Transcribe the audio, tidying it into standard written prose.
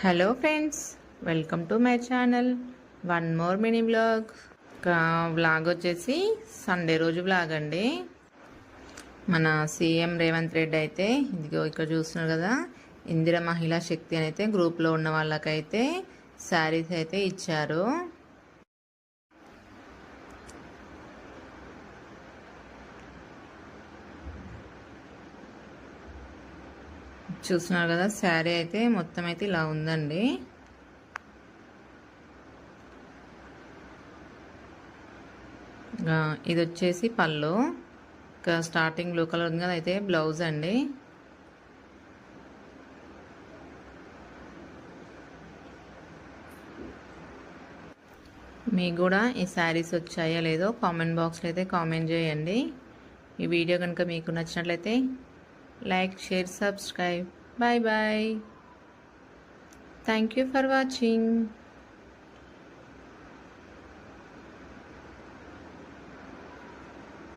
Hello friends, welcome to my channel. One more mini vlog. Vlog వచ్చేసి Sunday రోజు vlog అండి. మన CM Revanth Reddy అయితే ఇదిగో ఇక్కడ చూస్తున్నారు కదా, ఇందిర మహిళా శక్తి అని అయితే గ్రూప్లో ఉన్న వాళ్ళకైతే శారీస్ అయితే ఇచ్చారు. చూస్తున్నారు కదా, శారీ అయితే మొత్తం అయితే ఇలా ఉందండి. ఇది వచ్చేసి పళ్ళు, ఇంకా స్టార్టింగ్ బ్లూ కలర్ ఉంది కదా, అయితే బ్లౌజ్ అండి. మీకు కూడా ఈ శారీస్ వచ్చాయో లేదో కామెంట్ బాక్స్లో అయితే కామెంట్ చేయండి. ఈ వీడియో కనుక మీకు నచ్చినట్లయితే like, share, subscribe. Bye bye. Thank you for watching.